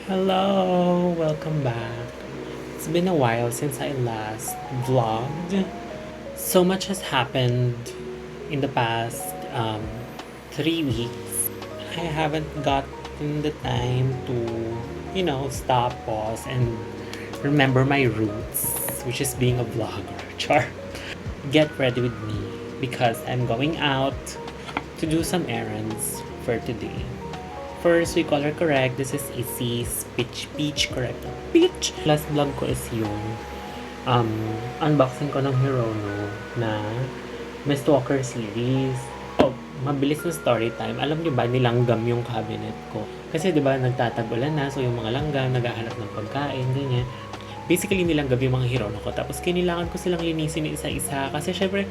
Hello, welcome back. It's been a while since I last vlogged. So much has happened in the past 3 weeks. I haven't gotten the time to, stop, pause, and remember my roots, which is being a vlogger. Char. Get ready with me because I'm going out to do some errands for today. First, we color correct. This is Icy's Peach correct. Peach! Last vlog ko is yung um, unboxing ko ng Hirono na Mist Walker series. Oh, mabilis na story time. Alam niyo ba, nilanggam yung cabinet ko. Kasi 'di ba nagtatag-ulan na, so yung mga langgam, naghahanap ng pagkain, ganyan. Basically, nilanggam yung mga Hirono ko. Tapos, kailangan ko silang linisin isa-isa. Kasi, syempre,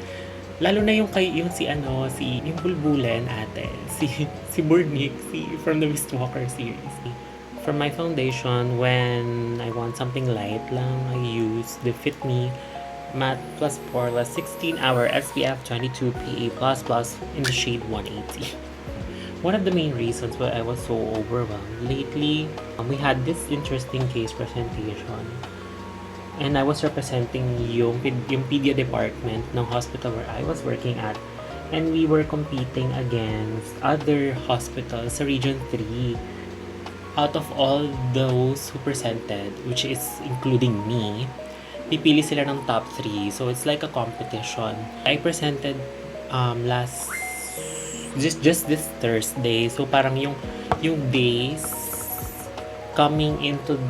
lalo na yung yung Bulbulen ate, si Burnick, from the Mistwalker series. For my foundation, when I want something light lang, I use the Fit Me Matte Plus Poreless 16-hour SPF 22 PA++ in the shade 180. One of the main reasons why I was so overwhelmed lately, we had this interesting case presentation. And I was representing yung pedia department ng hospital where I was working at. And we were competing against other hospitals sa Region 3. Out of all those who presented, which is including me, pipili sila ng top 3. So it's like a competition. I presented last just this Thursday. So parang yung days coming into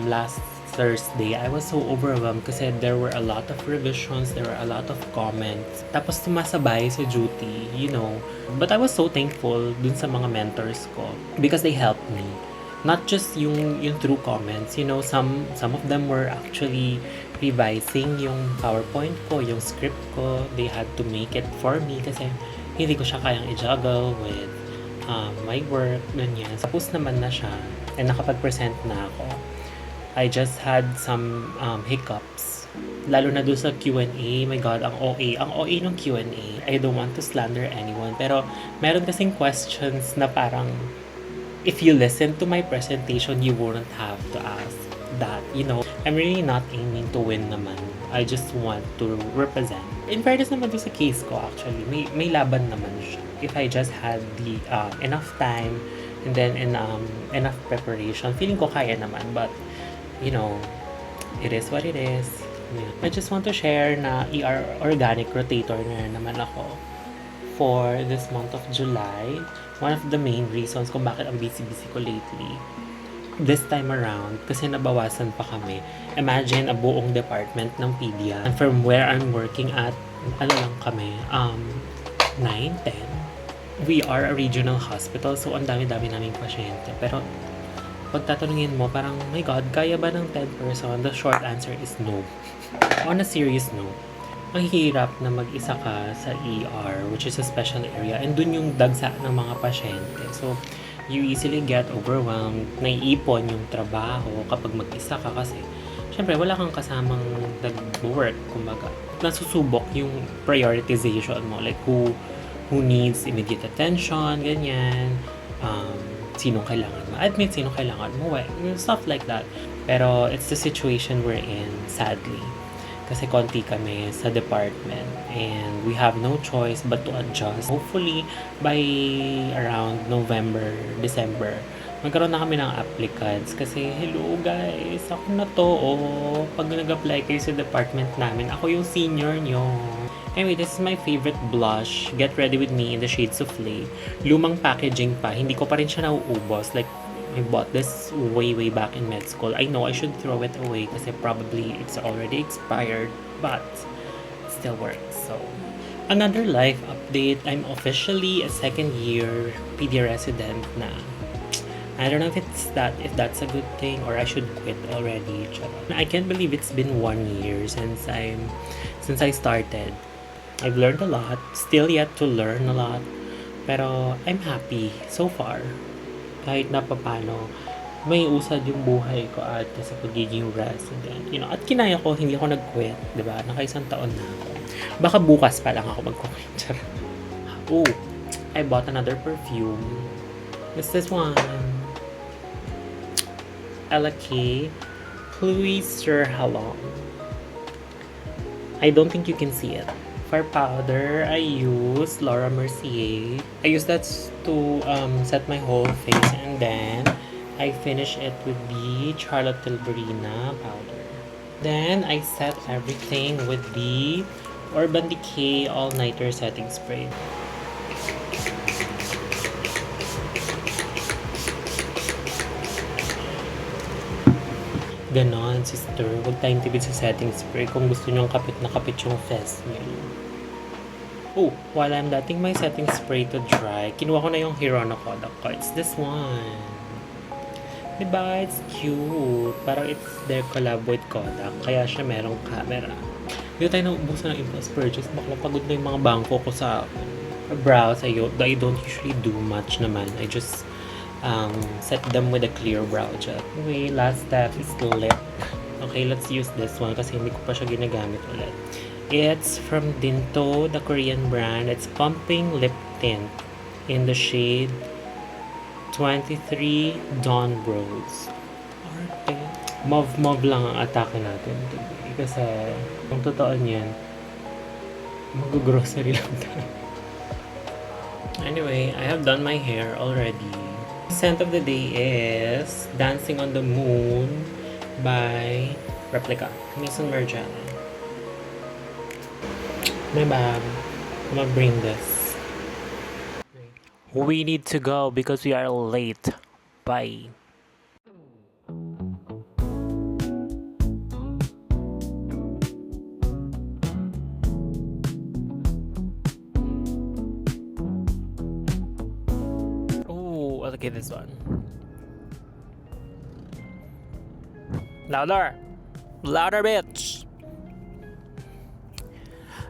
last Thursday, I was so overwhelmed kasi there were a lot of revisions, there were a lot of comments. Tapos tumasabay sa duty, But I was so thankful dun sa mga mentors ko because they helped me. Not just yung through comments, some of them were actually revising yung PowerPoint ko, yung script ko. They had to make it for me kasi hindi ko siya kayang i-juggle with my work, ganyan. Tapos naman na siya and nakapag-present na ako. I just had some hiccups. Lalo na doon sa Q&A. My God, ang OA. Ang OA ng Q&A. I don't want to slander anyone. Pero meron kasing questions na parang if you listen to my presentation, you wouldn't have to ask that. I'm really not aiming to win naman. I just want to represent. In fairness naman doon sa case ko, actually, may laban naman siya. If I just had the enough time and then enough preparation, feeling ko kaya naman. But it is what it is. Yeah. I just want to share na ER organic rotator na naman ako for this month of July. One of the main reasons kung bakit ang busy-busy ko lately. This time around, kasi nabawasan pa kami. Imagine a buong department ng pedia. And from where I'm working at, lang kami, 9, 10. We are a regional hospital, so ang dami-dami naming pasyente. Pero pag tatanungin mo, parang, my God, kaya ba ng 10 person? The short answer is no. On a serious note, ang hirap na mag-isa ka sa ER, which is a special area, and dun yung dagsa ng mga pasyente. So, you easily get overwhelmed, naiipon yung trabaho kapag mag-isa ka kasi, syempre, wala kang kasamang nag-work, kumbaga. Nasusubok yung prioritization mo, like who needs immediate attention, ganyan, sinong kailangan ma-admit, sinong kailangan mo, stuff like that. Pero it's the situation we're in, sadly. Kasi konti kami sa department and we have no choice but to adjust. Hopefully, by around November, December, magkaroon na kami ng applicants kasi hello guys, ako na to. Pag nag-apply kayo sa department namin, ako yung senior nyo. Anyway, this is my favorite blush. Get ready with me in the shade Soufflé. Lumang packaging pa. Hindi ko pa rin siya nauubos. Like, I bought this way back in med school. I know I should throw it away kasi probably it's already expired. But, it still works. So, another life update. I'm officially a second year pedia resident na. I don't know if that's a good thing or I should quit already. I can't believe it's been 1 year since I started. I've learned a lot, still yet to learn a lot, pero I'm happy so far. Kahit na papano, may usad yung buhay ko at sa pagiging resident. At kinaya ko, hindi ako nag-quit, diba? Nakaisang taon na ako. Baka bukas pa lang ako mag-quit. Oh, I bought another perfume. It's this one. Ella K. Louis Sir Halong. I don't think you can see it. For powder, I use Laura Mercier. I use that to set my whole face, and then I finish it with the Charlotte Tilbury powder. Then I set everything with the Urban Decay All Nighter Setting Spray. Ganon, sister. Huwag tayong tipid sa setting spray kung gusto nyong kapit na kapit yung face nyo. Oh, while I'm letting my setting spray to dry, kinuha ko na yung Hirono Kodak ko. It's this one. Diba? It's cute. Parang it's their collab with Kodak. Kaya siya merong camera. Hindi tayo naubusan ng impulse purchase. Bakla pagod na yung mga bangko ko sa brows. I don't usually do much naman. I just set them with a clear brow gel. Anyway, last step is lip. Okay, let's use this one kasi hindi ko pa siya ginagamit ulit. It's from Dinto, the Korean brand. It's Pumping Lip Tint in the shade 23 Dawn Rose. Arte. Mauve lang ang atake natin today. Kasi kung totoo niyan, mag-grocery lang tayo. Anyway, I have done my hair already. Scent of the day is Dancing on the Moon by Replica. Maison Margiela. My bag. I'm gonna bring this. We need to go because we are late. Bye. Oh, look at this one. Louder. Louder, bitch.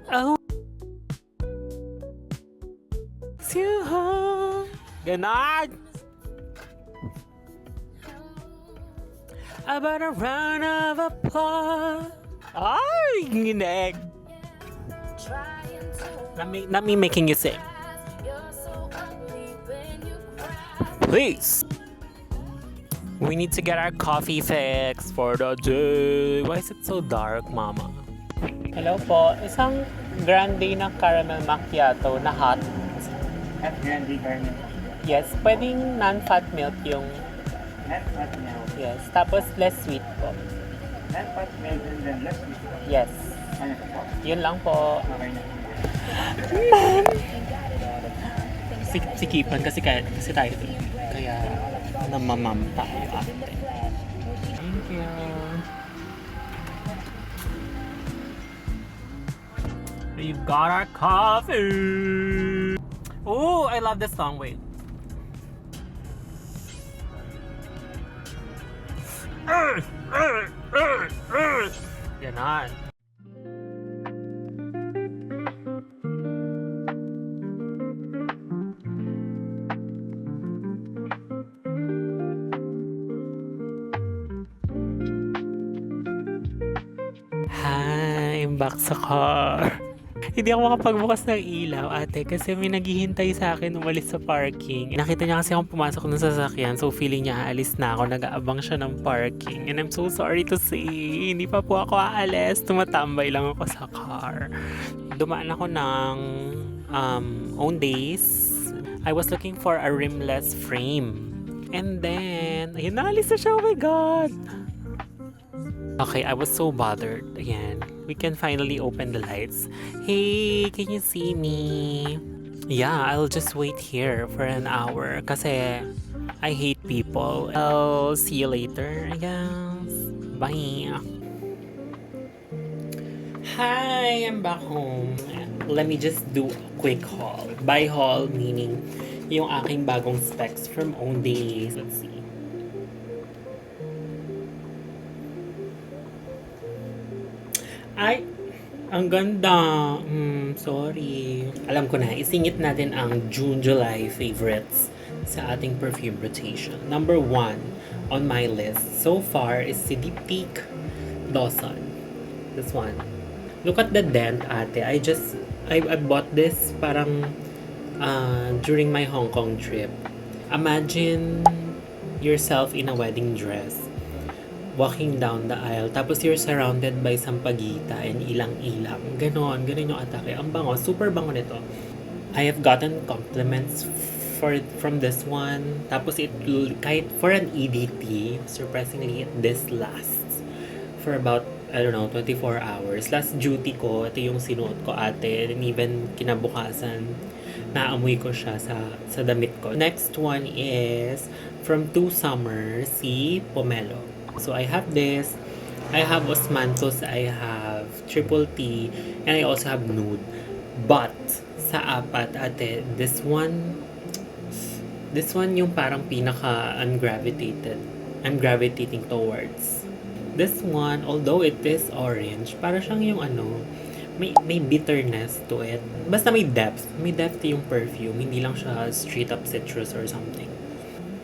Oh. Ganon. About a round of applause. Ay, nginig. Not me making you sing. Please. We need to get our coffee fix for the day. Why is it so dark, mama? Hello po. Isang grande na caramel macchiato na hot. At grande caramel. Yes, pwedeng non-fat milk yung... Non-fat milk. Yes, tapos less sweet po. Non-fat milk and then less sweet. Yes. Ano po? Yun lang po. Okay na. Sikipan kasi tayo dun. Kaya namamam tayo ate. Thank you. We've got our coffee. Oh, I love this song. Wait. Ganon. Hi, I'm back sa car. Hindi ako makapagbukas ng ilaw, ate, kasi may naghihintay sa akin umalis sa parking. Nakita niya kasi akong pumasok ng sasakyan, so feeling niya aalis na ako. Nag-aabang siya ng parking. And I'm so sorry to say, hindi pa po ako aalis. Tumatambay lang ako sa car. Dumaan ako ng Owndays. I was looking for a rimless frame. And then, ayun, naalis na siya. Oh my God! Okay, I was so bothered. Ayan. We can finally open the lights. Hey, can you see me? Yeah, I'll just wait here for an hour kasi I hate people. I'll see you later, I guess. Bye. Hi, I'm back home. Let me just do a quick haul. By haul, meaning yung aking bagong specs from Owndays. Let's see. Ay, ang ganda. Sorry. Alam ko na, isingit natin ang June-July favorites sa ating perfume rotation. Number 1 on my list so far is si Diptyque Dawson. This one. Look at the dent, ate. I bought this parang during my Hong Kong trip. Imagine yourself in a wedding dress. walking down the aisle. Tapos you're surrounded by sampaguita and ilang-ilang. Ganon yung atake. Ang bango. Super bango nito. I have gotten compliments from this one. Tapos kahit for an EDT, surprisingly, this lasts for about, I don't know, 24 hours. Last duty ko, ito yung sinuot ko ate. And even kinabukasan, naamoy ko siya sa damit ko. Next one is from Two Summers, si Pomelo. So I have this. I have Osmanthus, I have Triple T, and I also have Nude. But, sa apat, ate, this one yung parang pinaka I'm gravitating towards. This one, although it is orange, para siyang yung may bitterness to it. Basta may depth yung perfume, hindi lang siya straight up citrus or something.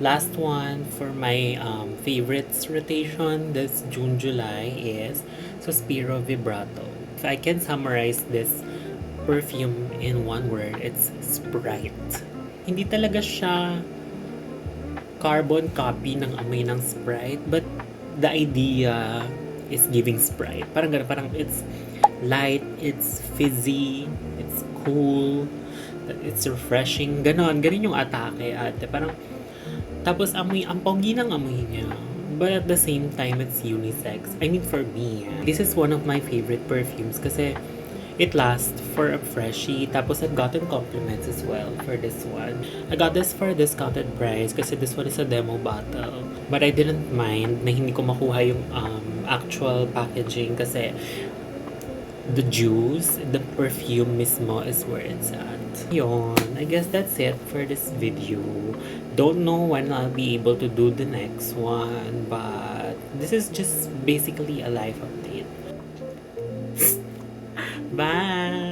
Last one for my favorites rotation this June-July is Suspiro Vibrato. If I can summarize this perfume in one word, it's Sprite. Hindi talaga siya carbon copy ng amoy ng Sprite, but the idea is giving Sprite. Parang ganun, parang it's light, it's fizzy, it's cool, it's refreshing. Ganon yung atake ate. Parang tapos amoy, ang pogi ng amoy niya. But at the same time, it's unisex. I mean, for me, this is one of my favorite perfumes kasi it lasts for a freshie. Tapos I've gotten compliments as well for this one. I got this for a discounted price kasi this one is a demo bottle. But I didn't mind na hindi ko makuha yung actual packaging kasi the juice, the perfume mismo is where it's at. Yun, I guess that's it for this video. Don't know when I'll be able to do the next one, but this is just basically a life update. Bye!